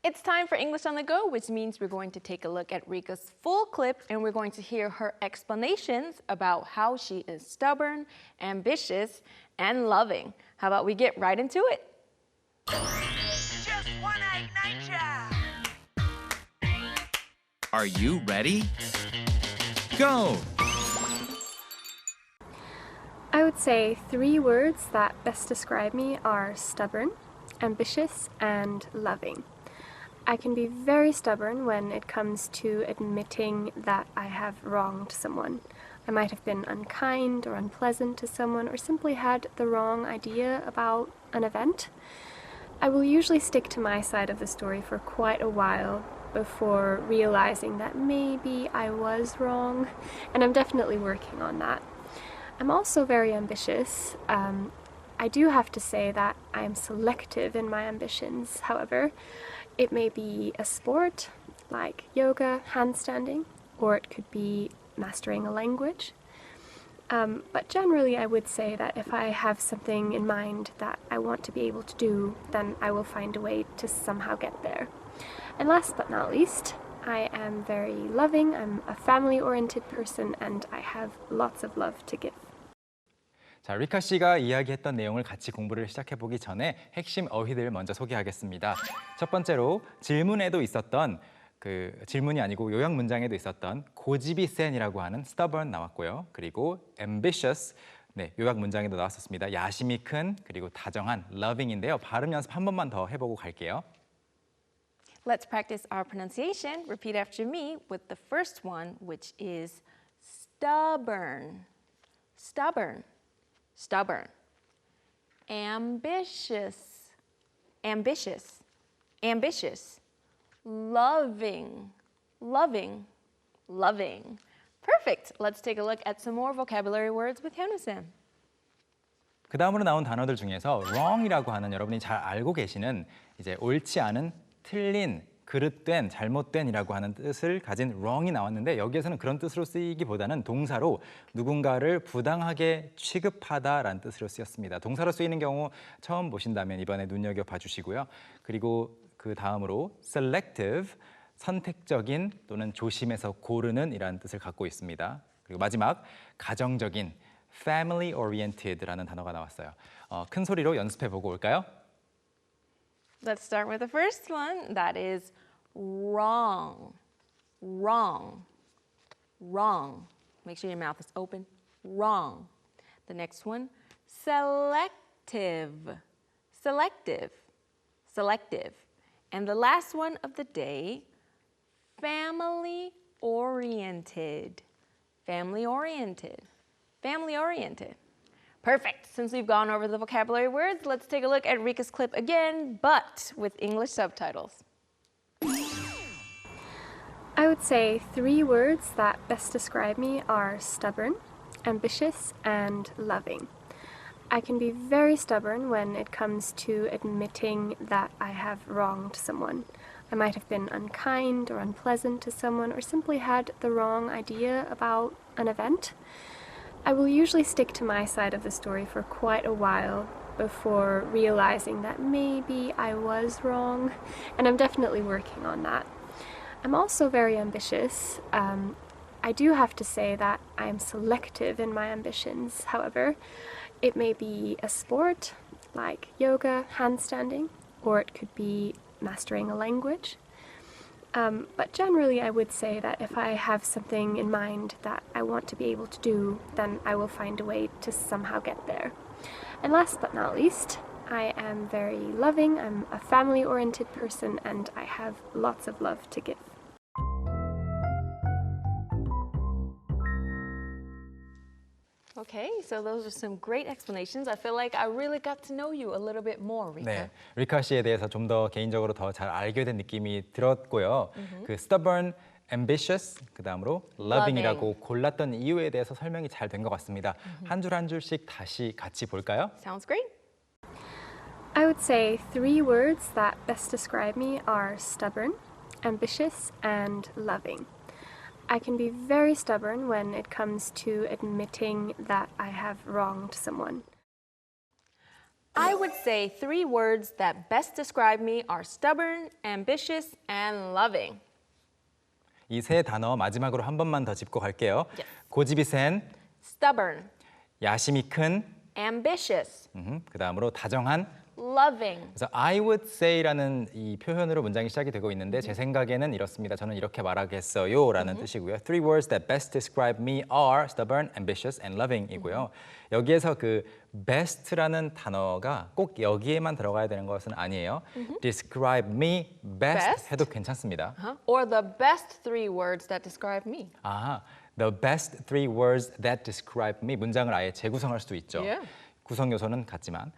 It's time for English on the Go, which means we're going to take a look at Rika's full clip and we're going to hear her explanations about how she is stubborn, ambitious, and loving. How about we get right into it? Just one egg nature. Are you ready? Go! I would say 3 words that best describe me are stubborn, ambitious, and loving. I can be very stubborn when it comes to admitting that I have wronged someone. I might have been unkind or unpleasant to someone or simply had the wrong idea about an event. I will usually stick to my side of the story for quite a while before realizing that maybe I was wrong, and I'm definitely working on that. I'm also very ambitious. I do have to say that I am selective in my ambitions, however. It may be a sport, like yoga, handstanding, or it could be mastering a language. But generally I would say that if I have something in mind that I want to be able to do, then I will find a way to somehow get there. And last but not least, I am very loving, I'm a family-oriented person, and I have lots of love to give. 자, 리카 씨가 이야기했던 내용을 같이 공부를 시작해보기 전에 핵심 어휘들 먼저 소개하겠습니다. 첫 번째로 질문에도 있었던 질문이 아니고 요약 문장에도 있었던 고집이 센이라고 하는 stubborn 나왔고요. 그리고 ambitious, 요약 문장에도 나왔었습니다. 야심이 큰, 그리고 다정한 loving인데요. 발음 연습 한 번만 더 해보고 갈게요. Let's practice our pronunciation. Repeat after me with the first one, which is stubborn. Stubborn. Stubborn. Ambitious. Ambitious. Ambitious. Loving. Loving. Loving. Perfect. Let's take a look at some more vocabulary words with Hyunwoo-sim. 그 다음으로 나온 단어들 중에서 wrong이라고 하는 여러분이 잘 알고 계시는 이제 옳지 않은, 틀린, 그릇된, 잘못된이라고 하는 뜻을 가진 wrong이 나왔는데 여기에서는 그런 뜻으로 쓰이기보다는 동사로 누군가를 부당하게 취급하다라는 뜻으로 쓰였습니다. 동사로 쓰이는 경우 처음 보신다면 이번에 눈여겨봐 주시고요. 그리고 그 다음으로 selective, 선택적인 또는 조심해서 고르는 이라는 뜻을 갖고 있습니다. 그리고 마지막 가정적인, family oriented라는 단어가 나왔어요. 큰 소리로 연습해보고 올까요? Let's start with the first one. That is wrong. Wrong. Wrong. Make sure your mouth is open. Wrong. The next one, selective. Selective. Selective. And the last one of the day, family-oriented. Family-oriented. Family-oriented. Perfect. Since we've gone over the vocabulary words, let's take a look at Rika's clip again, but with English subtitles. I would say 3 words that best describe me are stubborn, ambitious, and loving. I can be very stubborn when it comes to admitting that I have wronged someone. I might have been unkind or unpleasant to someone or simply had the wrong idea about an event. I will usually stick to my side of the story for quite a while before realizing that maybe I was wrong, and I'm definitely working on that. I'm also very ambitious. I do have to say that I am selective in my ambitions, however. It may be a sport, like yoga, handstanding, or it could be mastering a language. But generally I would say that if I have something in mind that I want to be able to do, then I will find a way to somehow get there. And last but not least, I am very loving, I'm a family-oriented person, and I have lots of love to give. Okay, so those are some great explanations. I feel like I really got to know you a little bit more, Rika. 네, 리카 씨에 대해서 좀 더 개인적으로 더 잘 알게 된 느낌이 들었고요. 그 stubborn, ambitious, 그 다음으로 loving이라고 골랐던 이유에 대해서 설명이 잘 된 것 같습니다. 한 줄 한 줄씩 다시 같이 볼까요? Sounds great. I would say 3 words that best describe me are stubborn, ambitious, and loving. I can be very stubborn when it comes to admitting that I have wronged someone. I would say 3 words that best describe me are stubborn, ambitious, and loving. 이 세 단어 마지막으로 한 번만 더 짚고 갈게요. Yes. 고집이 센, Stubborn, 야심이 큰, ambitious, 그 다음으로 다정한. loving. 그래서 I would say라는 이 표현으로 문장이 시작이 되고 있는데 제 생각에는 이렇습니다. 저는 이렇게 말하겠어요라는 뜻이고요. 3 words that best describe me are stubborn, ambitious, and loving이고요. 여기에서 그 best라는 단어가 꼭 여기에만 들어가야 되는 것은 아니에요. describe me best, Best? 해도 괜찮습니다. Or the best 3 words that describe me. 아, the best 3 words that describe me 문장을 아예 재구성할 수도 있죠. Yeah. 구성 요소는 같지만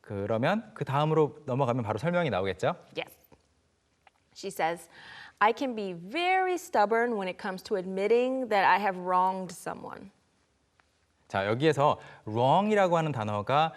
그러면 그 다음으로 넘어가면 바로 설명이 나오겠죠? Yes. She says, I can be very stubborn when it comes to admitting that I have wronged someone. 자, 여기에서 wrong이라고 하는 단어가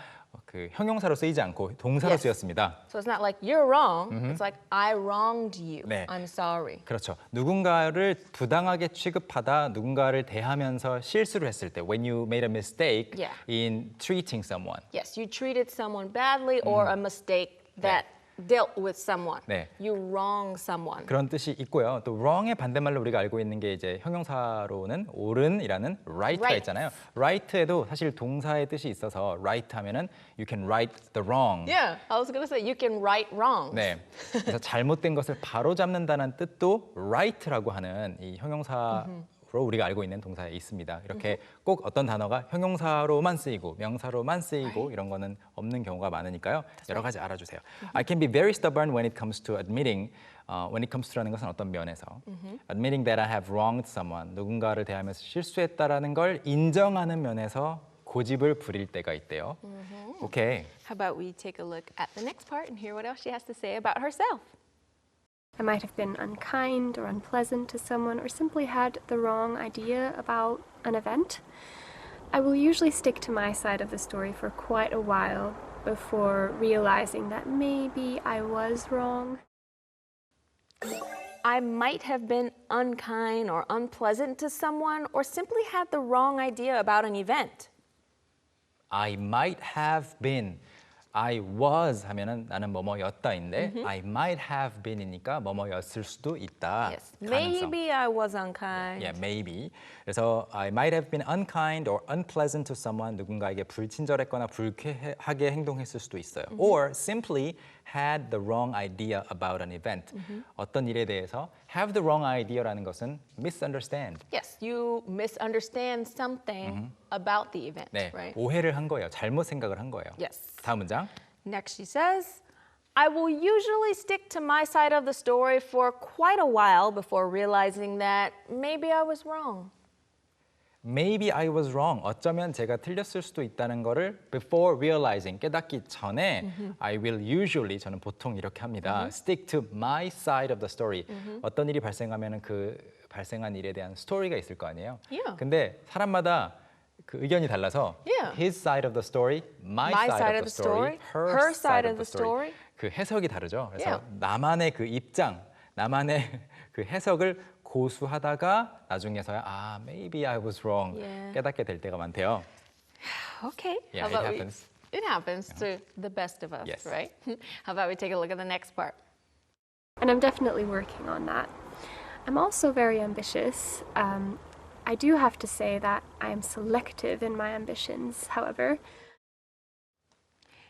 그 형용사로 쓰이지 않고 동사로 Yes. 쓰였습니다. So it's not like you're wrong. It's like I wronged you. 네. I'm sorry. 그렇죠. 누군가를 부당하게 취급하다, 누군가를 대하면서 실수를 했을 때 when you made a mistake Yeah. in treating someone. Yes, you treated someone badly or a mistake that dealt with someone. 네. You wrong someone. 그런 뜻이 있고요. 또 wrong의 반대말로 우리가 알고 있는 게 이제 형용사로는 옳은이라는 right가 Right. 있잖아요. right에도 사실 동사의 뜻이 있어서 right 하면은 you can right the wrong. Yeah, I was going to say you can right wrongs. 네. 그래서 잘못된 것을 바로잡는다는 뜻도 right라고 하는 이 형용사로 우리가 알고 있는 동사에 있습니다. 이렇게 꼭 어떤 단어가 형용사로만 쓰이고 명사로만 쓰이고 이런 거는 없는 경우가 많으니까요. 여러 가지 알아주세요. I can be very stubborn when it comes to admitting. when it comes to라는 것은 어떤 면에서 admitting that I have wronged someone. 누군가를 대하면서 실수했다라는 걸 인정하는 면에서 고집을 부릴 때가 있대요. 오케이. How about we take a look at the next part and hear what else she has to say about herself? I might have been unkind or unpleasant to someone or simply had the wrong idea about an event. I will usually stick to my side of the story for quite a while before realizing that maybe I was wrong. I might have been unkind or unpleasant to someone or simply had the wrong idea about an event. I might have been. I was 하면은 나는 뭐뭐였다인데 I might have been이니까 뭐뭐였을 수도 있다. Yes. 가능성. Maybe I was unkind. Yeah, maybe. 그래서 I might have been unkind or unpleasant to someone. 누군가에게 불친절했거나 불쾌하게 행동했을 수도 있어요. Or simply had the wrong idea about an event. 어떤 일에 대해서 have the wrong idea라는 것은 misunderstand. Yes, you misunderstand something about the event, 네, right? 오해를 한 거예요. 잘못 생각을 한 거예요. Yes. 다음 문장. Next, she says, I will usually stick to my side of the story for quite a while before realizing that maybe I was wrong. Maybe I was wrong. 어쩌면 제가 틀렸을 수도 있다는 거를 before realizing, 깨닫기 전에 I will usually, 저는 보통 이렇게 합니다. Stick to my side of the story. 어떤 일이 발생하면은 그 발생한 일에 대한 스토리가 있을 거 아니에요. Yeah. 근데 사람마다 그 의견이 달라서 Yeah. his side of the story, my side of the story, her side of the story. 그 해석이 다르죠. 그래서 Yeah. 나만의 그 입장, 나만의 그 해석을 고수하다가 나중에서야 아, maybe I was wrong Yeah. 깨닫게 될 때가 많대요. Okay. Yeah, How it about happens. It happens to the best of us, Yes. right? How about we take a look at the next part? And I'm definitely working on that. I'm also very ambitious. I do have to say that I am selective in my ambitions, however.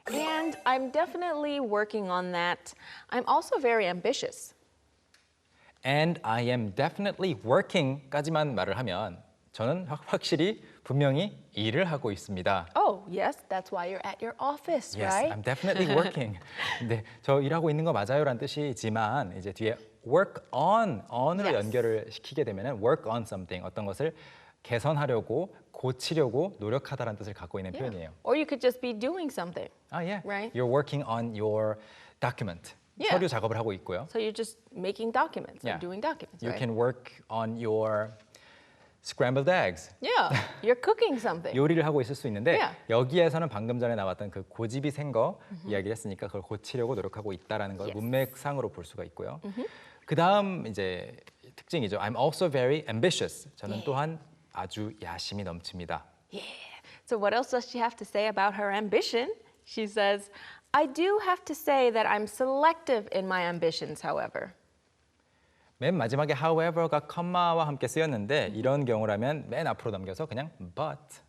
And I'm definitely working on that. I'm also very ambitious. And I am definitely working까지만 말을 하면 저는 확실히 분명히 일을 하고 있습니다. Oh, yes, that's why you're at your office, Yes, right? I'm definitely working. 근데 저 일하고 있는 거 맞아요라는 뜻이지만 이제 뒤에 work on으로 Yes. 연결을 시키게 되면은 work on something 어떤 것을 개선하려고 고치려고 노력하다라는 뜻을 갖고 있는 표현이에요. Or you could just be doing something. 아, yeah. Right. You're working on your document. Yeah. 서류 작업을 하고 있고요. So you're just making documents or Yeah. doing documents, You right? can work on your scrambled eggs. Yeah, you're cooking something. 요리를 하고 있을 수 있는데 Yeah. 여기에서는 방금 전에 나왔던 그 고집이 센 거 이야기를 했으니까 그걸 고치려고 노력하고 있다라는 걸 Yes. 문맥상으로 볼 수가 있고요. 그다음 이제 특징이죠. I'm also very ambitious. 저는 또한 아주 야심이 넘칩니다. So what else does she have to say about her ambition She says, I do have to say that I'm selective in my ambitions, however. 맨 마지막에 however가 컴마와 함께 쓰였는데 이런 경우라면 맨 앞으로 넘겨서 그냥 but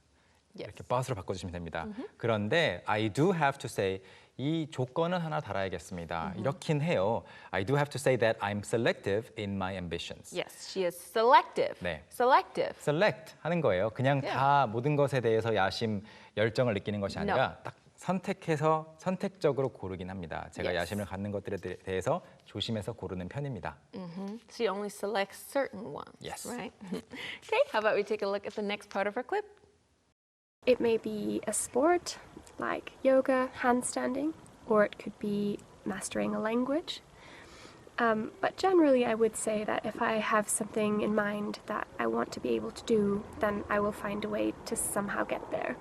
이렇게 but으로 바꿔주시면 됩니다. 그런데 I do have to say 이 조건은 하나 달아야겠습니다. 이렇긴 해요. I do have to say that I'm selective in my ambitions. Yes, she is selective. 네. Selective. select 하는 거예요. 그냥 다 모든 것에 대해서 야심, 열정을 느끼는 것이 아니라 딱 선택해서 선택적으로 고르긴 합니다. 제가 Yes. 야심을 갖는 것들에 대해서 조심해서 고르는 편입니다. She only selects certain ones. Yes. Right? Okay, how about we take a look at the next part of her clip? It may be a sport like yoga, handstanding, or it could be mastering a language. But generally, I would say that if I have something in mind that I want to be able to do, then I will find a way to somehow get there.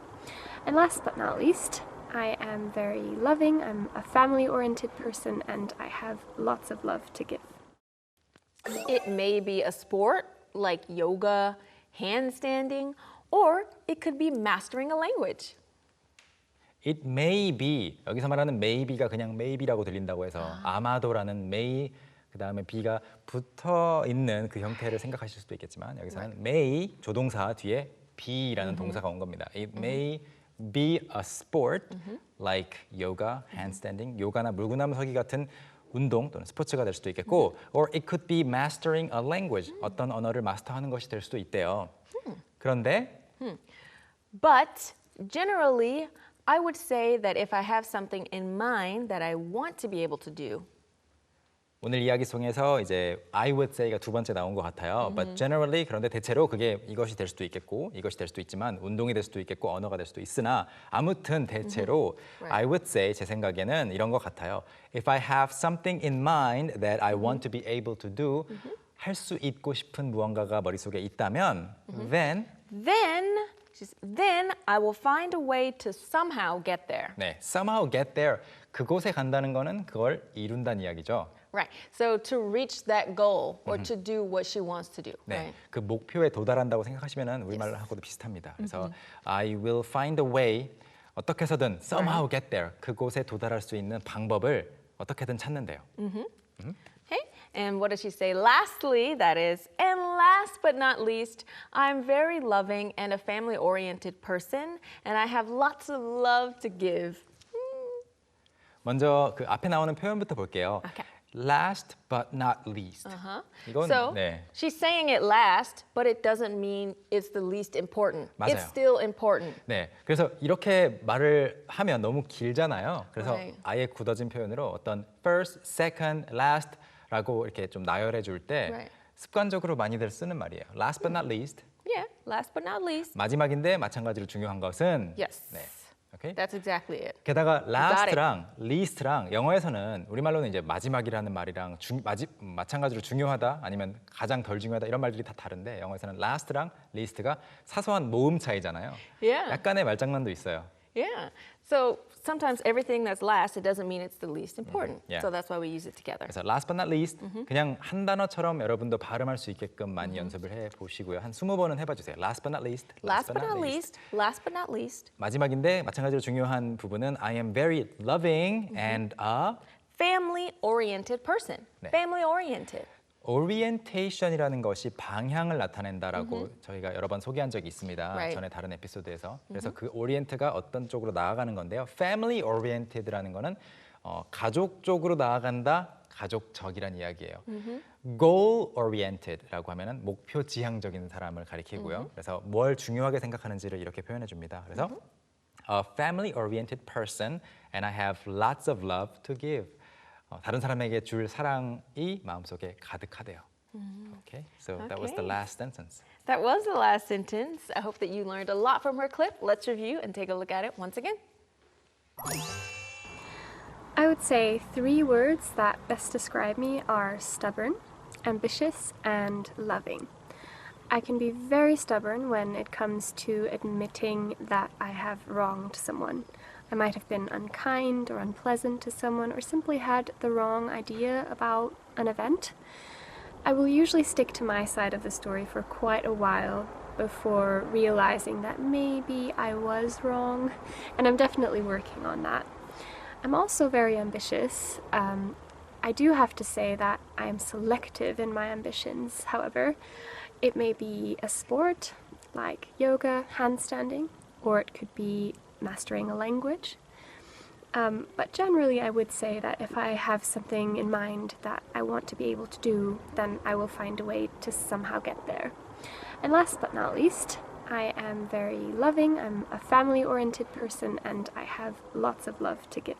And last but not least, I am very loving, I'm a family-oriented person, and I have lots of love to give. It may be a sport like yoga, handstanding, or it could be mastering a language. It may be 여기서 말하는 maybe가 그냥 maybe라고 들린다고 해서 아마도라는 may 그 다음에 be가 붙어 있는 그 형태를 생각하실 수도 있겠지만 여기서는 may 조동사 뒤에 be라는 동사가 온 겁니다. It may be a sport like yoga, handstanding, 요가나 물구나무 서기 같은 운동 또는 스포츠가 될 수도 있겠고, or it could be mastering a language, 어떤 언어를 마스터하는 것이 될 수도 있대요. 그런데 But generally, I would say that if I have something in mind that I want to be able to do, 오늘 이야기 속에서 이제 I would say가 두 번째 나온 것 같아요. But generally 그런데 대체로 그게 이것이 될 수도 있겠고 이것이 될 수도 있지만 운동이 될 수도 있겠고 언어가 될 수도 있으나 아무튼 대체로 I would say 제 생각에는 이런 것 같아요. If I have something in mind that I want to be able to do 할 수 있고 싶은 무언가가 머릿속에 있다면 then then I will find a way to somehow get there. 네, somehow get there 그곳에 간다는 거는 그걸 이룬다는 이야기죠. Right. So to reach that goal or to do what she wants to do. 네, Right. 그 목표에 도달한다고 생각하시면은 우리말하고도 비슷합니다. 그래서 I will find a way 어떻게 해서든 somehow get there 그곳에 도달할 수 있는 방법을 어떻게든 찾는데요. Okay. And what does she say? Lastly, that is, and last but not least, I'm very loving and a family-oriented person, and I have lots of love to give. 먼저 그 앞에 나오는 표현부터 볼게요. Okay. Last but not least. 이건 So 네. she's saying it last, but it doesn't mean it's the least important. 맞아요. It's still important. 네, 그래서 이렇게 말을 하면 너무 길잖아요. 그래서 Right. 아예 굳어진 표현으로 어떤 first, second, last라고 이렇게 좀 나열해 줄 때 Right. 습관적으로 많이들 쓰는 말이에요. Last but not least. Yeah, last but not least. 마지막인데 마찬가지로 중요한 것은 Yes. 네. 오케이? That's exactly it. 게다가 it. last랑 least랑 영어에서는 우리말로는 이제 마지막이라는 말이랑 마찬가지로 중요하다 아니면 가장 덜 중요하다 이런 말들이 다 다른데 영어에서는 last랑 least가 사소한 모음 차이잖아요. Yeah. 약간의 말장난도 있어요. Yeah. So sometimes everything that's last, it doesn't mean it's the least important. Yeah. So that's why we use it together. 그래서 last but not least 그냥 한 단어처럼 여러분도 발음할 수 있게끔 많이 연습을 해 보시고요. 한 20번은 해봐 주세요. Last but not least. Last but not least, last but not least, 마지막인데 마찬가지로 중요한 부분은 I am very loving and a family-oriented person. 네. Family-oriented. orientation이라는 것이 방향을 나타낸다라고 저희가 여러 번 소개한 적이 있습니다. Right. 전에 다른 에피소드에서. 그래서 그 orient가 어떤 쪽으로 나아가는 건데요. family oriented라는 거는 가족 쪽으로 나아간다, 가족적이란 이야기예요. goal oriented라고 하면은 목표 지향적인 사람을 가리키고요. 그래서 뭘 중요하게 생각하는지를 이렇게 표현해 줍니다. 그래서 a family oriented person and I have lots of love to give. 다른 사람에게 줄 사랑이 마음속에 가득하대요. Okay, so that was the Okay. last sentence. That was the last sentence. I hope that you learned a lot from her clip. Let's review and take a look at it once again. I would say 3 words that best describe me are stubborn, ambitious, and loving. I can be very stubborn when it comes to admitting that I have wronged someone. I might have been unkind or unpleasant to someone or simply had the wrong idea about an event. I will usually stick to my side of the story for quite a while, before realizing that maybe I was wrong, and I'm definitely working on that. I'm also very ambitious. I do have to say that I am selective in my ambitions, however. It may be a sport, like yoga, handstanding, or it could be mastering a language. But generally I would say that if I have something in mind that I want to be able to do, then I will find a way to somehow get there. And last but not least, I am very loving, I'm a family-oriented person, and I have lots of love to give.